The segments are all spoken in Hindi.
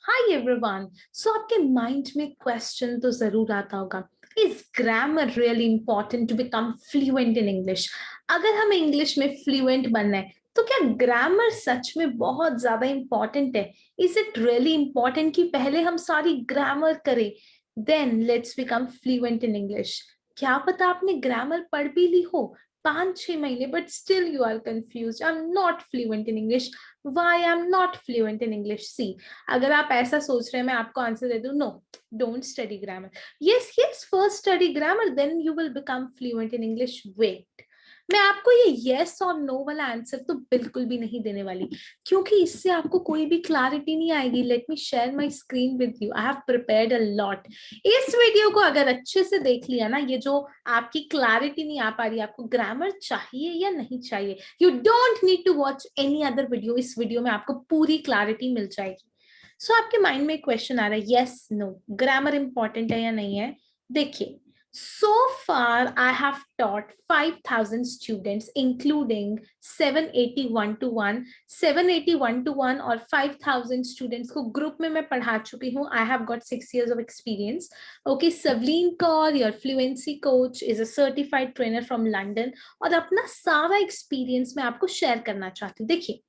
Hi everyone. सो आपके माइंड में क्वेश्चन तो जरूर आता होगा, is grammar really important to become fluent in English? अगर हमें इंग्लिश में फ्लुएंट बनना है तो क्या ग्रामर सच में बहुत ज्यादा इंपॉर्टेंट है? इज इट रियली इंपॉर्टेंट कि पहले हम सारी ग्रामर करें then let's become fluent in English? क्या पता आपने ग्रामर पढ़ भी ली हो 5-6 महीने, but still you are confuse, I am not fluent in English. Why I am not fluent in English? See, अगर आप ऐसा सोच रहे हैं, मैं आपको आंसर दे दूं, no, don't study grammar. Yes yes, first study grammar, then you will become fluent in English. Wait, मैं आपको ये यस और नो वाला आंसर तो बिल्कुल भी नहीं देने वाली, क्योंकि इससे आपको कोई भी क्लैरिटी नहीं आएगी। Let me share my screen with you, I have prepared a lot. इस वीडियो को अगर अच्छे से देख लिया ना, ये जो आपकी क्लैरिटी नहीं आ पा रही, आपको ग्रामर चाहिए या नहीं चाहिए, you don't need to watch any other video. इस वीडियो में आपको पूरी क्लैरिटी मिल जाएगी। सो आपके माइंड में एक क्वेश्चन आ रहा है, यस नो ग्रामर इंपॉर्टेंट है या नहीं है? देखिए, so far I have taught 5,000 students including 781 to 1 781 to 1 और 5,000 students को ग्रुप में मैं पढ़ा चुकी हूँ। I have got 6 years of experience. Okay, Savleen Kaur, your fluency coach, is a certified trainer from London, और अपना सारा एक्सपीरियंस मैं आपको शेयर करना चाहती हूँ। देखिए,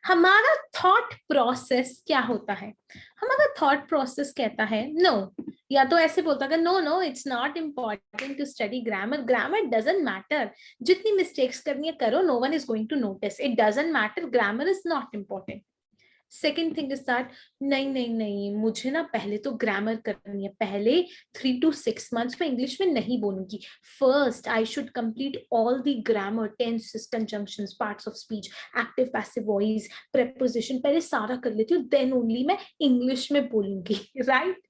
हमारा थॉट प्रोसेस क्या होता है? हमारा थॉट प्रोसेस कहता है नो, या तो ऐसे बोलता है no no it's not important to study grammar, grammar doesn't matter, जितनी मिस्टेक्स करनी है करो, no one is going to notice, it doesn't matter, grammar is not important. Second thing is that नहीं नहीं नहीं, मुझे ना पहले तो ग्रामर करनी है, पहले 3 to 6 months में इंग्लिश में नहीं बोलूंगी, first I should complete all the grammar, tenses, conjunctions, parts of speech, active passive voice, preposition, पहले सारा कर लेती हूँ, देन ओनली मैं इंग्लिश में बोलूंगी। राइट?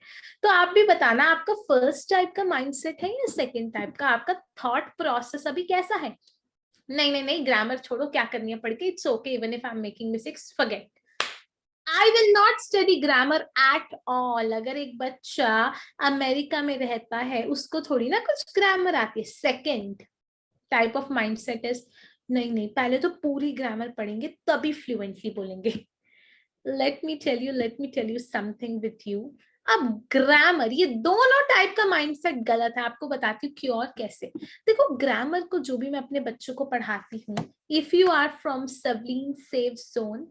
तो आप भी बताना, आपका फर्स्ट टाइप का माइंडसेट है या सेकेंड टाइप का? आपका थॉट प्रोसेस अभी कैसा है? नहीं नहीं नहीं, ग्रामर छोड़ो, क्या करनी है पढ़ के, it's okay, even if I am making mistakes, forget, I will not study grammar at all. अगर एक बच्चा अमेरिका में रहता है, उसको थोड़ी ना कुछ ग्रामर आती है। Second type of mindset is नहीं नहीं, पहले तो पूरी ग्रामर पढ़ेंगे तभी फ्लुएंटली बोलेंगे। Let me tell you something with you. अब ग्रामर, ये दोनों टाइप का माइंडसेट गलत है, आपको बताती हूँ क्यों और कैसे। देखो, ग्रामर को जो भी मैं अपने बच्चों को पढ़ाती हूँ, if you are from Savleen safe zone,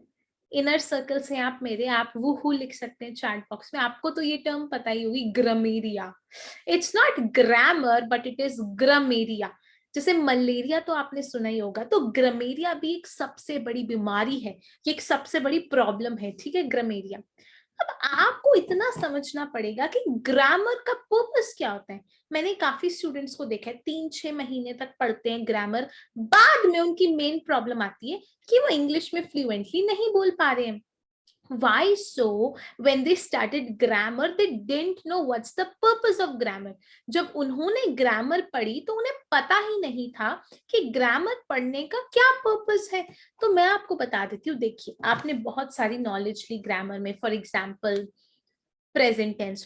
inner circle से आप मेरे, आप वो लिख सकते हैं चैट बॉक्स में, आपको तो ये टर्म पता ही होगी, grammaria. It's not grammar but it is grammaria. जैसे मलेरिया तो आपने सुना ही होगा, तो ग्रामेरिया भी एक सबसे बड़ी बीमारी है, ये एक सबसे बड़ी प्रॉब्लम है, ठीक है, ग्रामेरिया। अब आपको इतना समझना पड़ेगा कि ग्रामर का पर्पस क्या होता है। मैंने काफी स्टूडेंट्स को देखा है, 3-6 महीने तक पढ़ते हैं ग्रामर, बाद में उनकी मेन प्रॉब्लम आती है कि वो इंग्लिश में फ्लुएंटली नहीं बोल पा रहे हैं। Why so? When they started grammar, they didn't know what's the purpose of grammar. जब उन्होंने ग्रामर पढ़ी तो उन्हें पता ही नहीं था कि ग्रामर पढ़ने का क्या पर्पस है। तो मैं आपको बता देती हूँ, देखिए, आपने बहुत सारी नॉलेज ली ग्रामर में, for example present tense,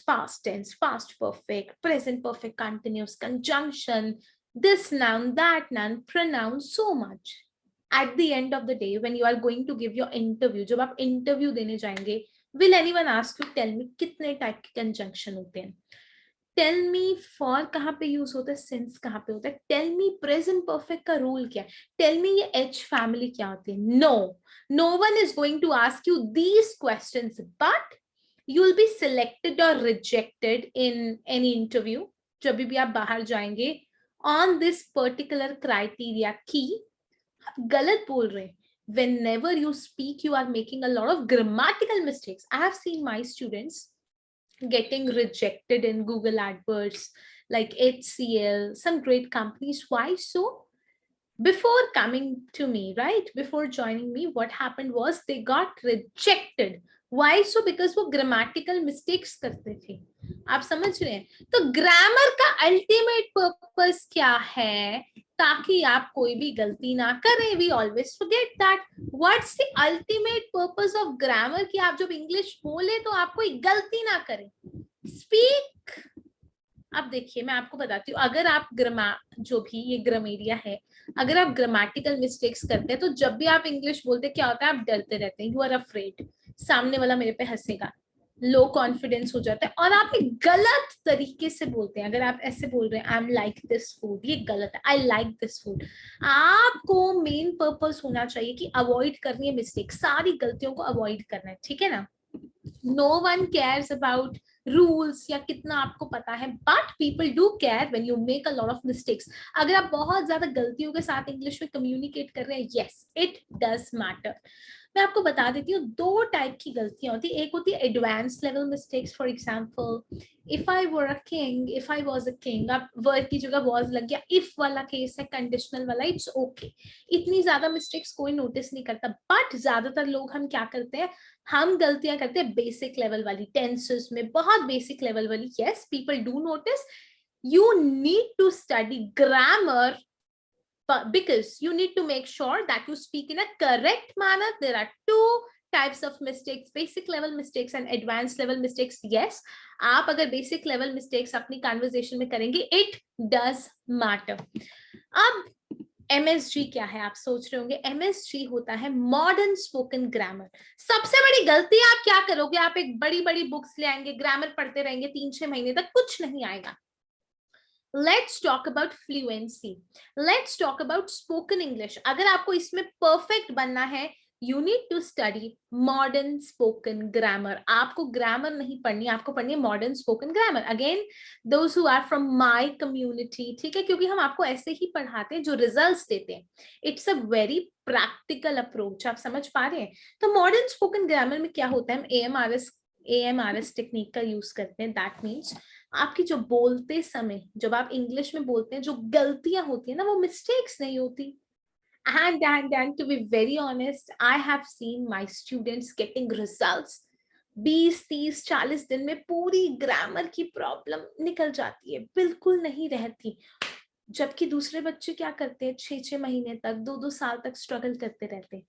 past perfect, present perfect continuous, conjunction, this noun, that noun, pronoun, so much. At the end of the day, when you are going to give your interview, जब आप इंटरव्यू देने जाएंगे, will anyone ask you, tell me कितने टाइप के कंजंक्शन होते हैं? टेल मी फॉर कहाँ पे यूज होता है, सिंस कहाँ पे होता है, टेल मी प्रेजेंट परफेक्ट का रूल क्या है, टेल मी ये एच फैमिली क्या होती है। No one is going to ask you these questions, but you will be selected or rejected in any interview, जब भी आप बाहर जाएंगे, on this particular criteria कि आप गलत बोल रहे हैं। Whenever you speak, you are making a lot of grammatical mistakes. I have seen my students getting rejected in Google AdWords, like HCL, some great companies. Why so? Before coming to me, right, before joining me, what happened was they got rejected. Why so? Because वो grammatical mistakes करते थे। आप समझ रहे हैं? तो ग्रामर का अल्टीमेट पर्पस क्या है? ताकि आप कोई भी गलती ना करें। We always forget that. What's the ultimate purpose of grammar? कि आप जब इंग्लिश बोले तो आप कोई गलती ना करें। Speak. अब देखिए, मैं आपको बताती हूँ, अगर आप जो भी ये ग्रामेरिया है, अगर आप ग्रामेटिकल मिस्टेक्स करते हैं तो जब भी आप इंग्लिश बोलते क्या होता है, आप डरते रहते हैं, यू आर अफ्रेड, सामने वाला मेरे पे हंसेगा। लो कॉन्फिडेंस हो जाता है और आप एक गलत तरीके से बोलते हैं। अगर आप ऐसे बोल रहे हैं I am like this food, ये गलत है। आई लाइक दिस फूड, आपको मेन पर्पस होना चाहिए कि अवॉइड करनी है मिस्टेक, सारी गलतियों को अवॉइड करना है, ठीक है ना। No one cares about rules या कितना आपको पता है, but people do care when you make a lot of mistakes. अगर आप बहुत ज्यादा गलतियों के साथ इंग्लिश में कम्युनिकेट कर रहे हैं, यस इट डज मैटर। मैं आपको बता देती हूँ, दो टाइप की गलतियां होती है। एक होती है advance level mistakes, for example if I were a king, if I was a king, अब वर्ड की जगह वॉज लग गया, इफ वाला केस है, कंडीशनल वाला, इट्स ओके। इतनी ज्यादा मिस्टेक्स कोई नोटिस नहीं करता, बट ज्यादातर लोग हम क्या करते हैं, हम गलतियां करते हैं बेसिक लेवल वाली, टेंसेस में बहुत बेसिक लेवल वाली। Yes people do notice, you need to study grammar, but because you need to make sure that you speak in a correct manner. There are two types of mistakes, basic level mistakes and advanced level mistakes. Yes, आप अगर basic level mistakes अपनी conversation में करेंगे, it does matter. अब MSG क्या है, आप सोच रहे होंगे। MSG होता है मॉडर्न स्पोकन ग्रामर। सबसे बड़ी गलती आप क्या करोगे, आप एक बड़ी बड़ी बुक्स ले आएंगे, ग्रामर पढ़ते रहेंगे 3-6 महीने तक, कुछ नहीं आएगा। Let's talk about fluency. Let's talk about spoken English. अगर आपको इसमें perfect बनना है, you need to study modern spoken grammar. आपको grammar नहीं पढ़नी, आपको पढ़नी है modern spoken grammar. Again, those who are from my community, ठीक है, क्योंकि हम आपको ऐसे ही पढ़ाते हैं जो results देते हैं. It's a very practical approach. आप समझ पा रहे हैं? तो modern spoken grammar में क्या होता है, हम AMRS टेक्निक का यूज करते हैं। दैट मीन्स आपकी जो बोलते समय, जब आप इंग्लिश में बोलते हैं, जो गलतियां होती है ना, वो मिस्टेक्स नहीं होती। And to be very honest, I have seen my students getting results 20, 30, 40 दिन में पूरी ग्रामर की प्रॉब्लम निकल जाती है, बिल्कुल नहीं रहती। जबकि दूसरे बच्चे क्या करते हैं, 6-6 महीने तक, 2-2 साल तक स्ट्रगल करते रहते हैं।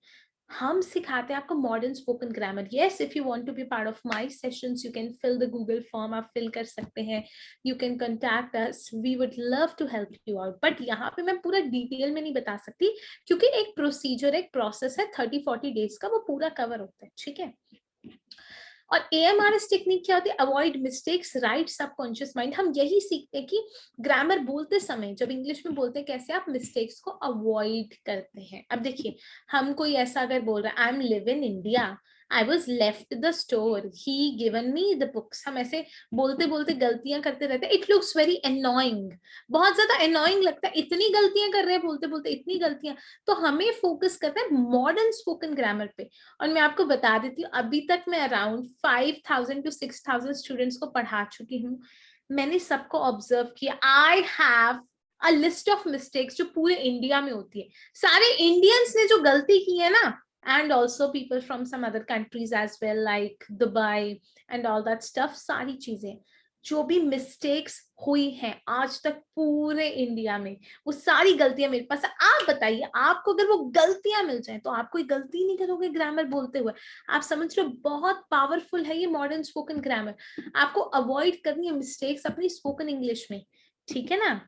हम सिखाते हैं आपको modern spoken grammar. Yes, if you want to be part of my sessions, you can fill the Google form, आप फिल कर सकते हैं। You can contact us, we would love to help you out. But यहाँ पे मैं पूरा डिटेल में नहीं बता सकती, क्योंकि एक प्रोसीजर, एक प्रोसेस है 30-40 डेज का, वो पूरा कवर होता है, ठीक है। और AMRS टेक्निक क्या होती है, avoid mistakes, right subconscious mind. हम यही सीखते हैं कि ग्रामर बोलते समय, जब इंग्लिश में बोलते हैं, कैसे आप मिस्टेक्स को अवॉइड करते हैं। अब देखिए, हम कोई ऐसा अगर बोल रहा है, I am live in India, I was left the store, he given me the books, हम ऐसे बोलते बोलते गलतियां करते रहते हैं। इट लुक्स वेरी एनॉइंग, बहुत ज्यादा एनॉइंग लगता है, इतनी गलतियां कर रहे हैं बोलते बोलते, इतनी गलतियां। तो हमें फोकस करना है मॉडर्न स्पोकन ग्रामर पे। और मैं आपको बता देती हूँ, अभी तक मैं अराउंड 5000 to 6000 स्टूडेंट्स को पढ़ा चुकी हूँ। मैंने सबको ऑब्जर्व किया, I have a list of mistakes जो पूरे इंडिया में होती है। सारे इंडियंस ने जो गलती की है ना, and also people from some other countries as well, like Dubai and all that stuff, सारी चीजें जो भी मिस्टेक्स हुई हैं आज तक पूरे इंडिया में, वो सारी गलतियां मेरे पास है। आप बताइए, आपको अगर वो गलतियां मिल जाए तो आप कोई गलती नहीं करोगे ग्रामर बोलते हुए। आप समझ रहे हो, बहुत पावरफुल है ये मॉडर्न स्पोकन ग्रामर। आपको अवॉइड करनी है मिस्टेक्स अपनी स्पोकन इंग्लिश में, ठीक है ना।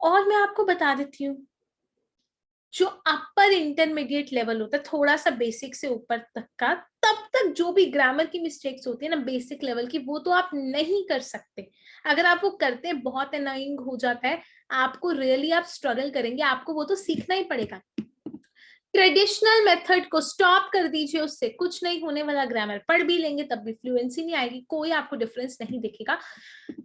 और मैं आपको बता देती हूँ, जो अपर इंटरमीडिएट लेवल होता है, थोड़ा सा बेसिक से ऊपर तक का, तब तक जो भी ग्रामर की मिस्टेक्स होती है ना बेसिक लेवल की, वो तो आप नहीं कर सकते। अगर आप वो करते हैं, बहुत एनोइंग हो जाता है आपको, रियली आप स्ट्रगल करेंगे, आपको वो तो सीखना ही पड़ेगा। ट्रेडिशनल मेथड को स्टॉप कर दीजिए, उससे कुछ नहीं होने वाला। ग्रामर पढ़ भी लेंगे तब भी फ्लुएंसी नहीं आएगी, कोई आपको डिफरेंस नहीं दिखेगा।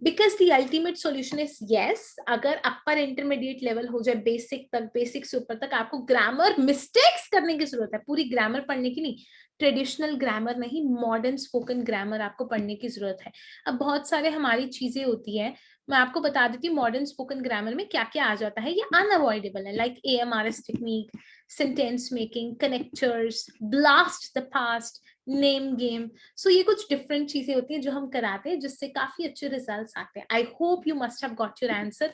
Because the ultimate solution is yes, अगर अपर इंटरमीडिएट लेवल हो जाए, बेसिक तक, बेसिक से ऊपर तक, आपको ग्रामर मिस्टेक्स करने की जरूरत है, पूरी ग्रामर पढ़ने की नहीं। ट्रेडिशनल ग्रामर नहीं, मॉडर्न स्पोकन ग्रामर आपको पढ़ने की जरूरत है। अब बहुत सारे हमारी चीजें होती है, मैं आपको बता देती हूँ मॉडर्न स्पोकन ग्रामर में क्या क्या आ जाता है, ये अनअवॉइडेबल है, like AMRS technique, sentence making, connectors, blast the past, name game. So ये कुछ डिफरेंट चीजें होती हैं जो हम कराते हैं, जिससे काफी अच्छे रिजल्ट्स आते हैं। I hope you must have got your answer.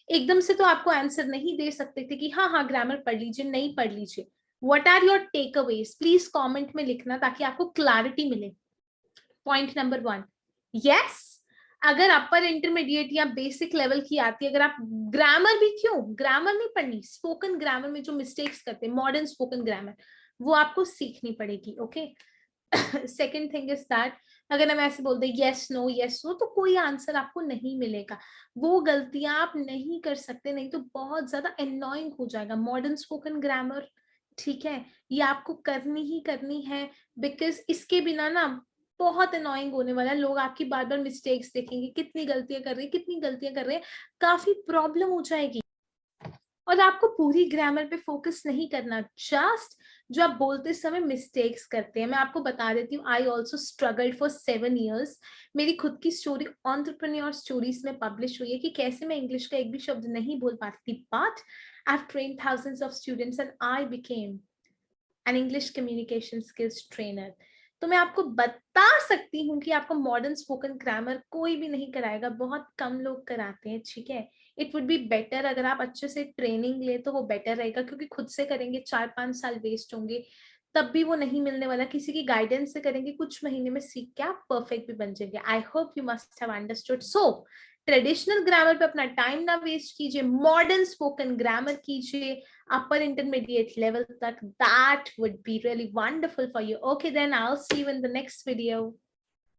एकदम से तो आपको आंसर नहीं दे सकते थे कि हाँ हाँ ग्रामर पढ़ लीजिए, नहीं पढ़ लीजिए। What are your takeaways, please comment में लिखना ताकि आपको क्लैरिटी मिले। पॉइंट नंबर 1, यस, अगर अपर इंटरमीडिएट या बेसिक लेवल की आती है, अगर आप ग्रामर भी, क्यों ग्रामर नहीं पढ़नी, स्पोकन ग्रामर में जो मिस्टेक्स करते हैं, मॉडर्न स्पोकन ग्रामर, वो आपको सीखनी पड़ेगी। Okay, second thing is that अगर हम ऐसे बोलते यस नो तो कोई आंसर आपको नहीं मिलेगा। वो गलतियां आप नहीं कर सकते, नहीं तो बहुत ज्यादा एनोइंग हो जाएगा। मॉडर्न स्पोकन ग्रामर, ठीक है, ये आपको करनी ही करनी है, बिकॉज इसके बिना ना बहुत अनोइंग होने वाला है। लोग आपकी बार बार मिस्टेक्स देखेंगे, कितनी गलतियां कर रही है, कितनी गलतियां कर रहे हैं, काफी प्रॉब्लम हो जाएगी। और आपको पूरी ग्रामर पे फोकस नहीं करना, जस्ट जो आप बोलते समय मिस्टेक्स करते हैं। मैं आपको बता देती हूँ, I also struggled for 7 years। मेरी खुद की स्टोरी एंटरप्रेन्योर स्टोरीज में पब्लिश हुई है कि कैसे मैं इंग्लिश का एक भी शब्द नहीं बोल पाती थी, but I have trained thousands of students and I became an English communication skills trainer. तो मैं आपको बता सकती हूँ कि आपको मॉडर्न स्पोकन ग्रामर कोई भी नहीं कराएगा, बहुत कम लोग कराते हैं, ठीक है। इट वुड बी बेटर अगर आप अच्छे से ट्रेनिंग ले तो वो बेटर रहेगा, क्योंकि खुद से करेंगे 4-5 साल वेस्ट होंगे, तब भी वो नहीं मिलने वाला। किसी की गाइडेंस से करेंगे, कुछ महीने में सीख के आप परफेक्ट भी बन जाएंगे। I hope you must have understood. So traditional grammar पे अपना टाइम ना वेस्ट कीजिए, मॉडर्न स्पोकन ग्रामर कीजिए upper intermediate level tak, that would be really wonderful for you. Okay, then I'll see you in the next video.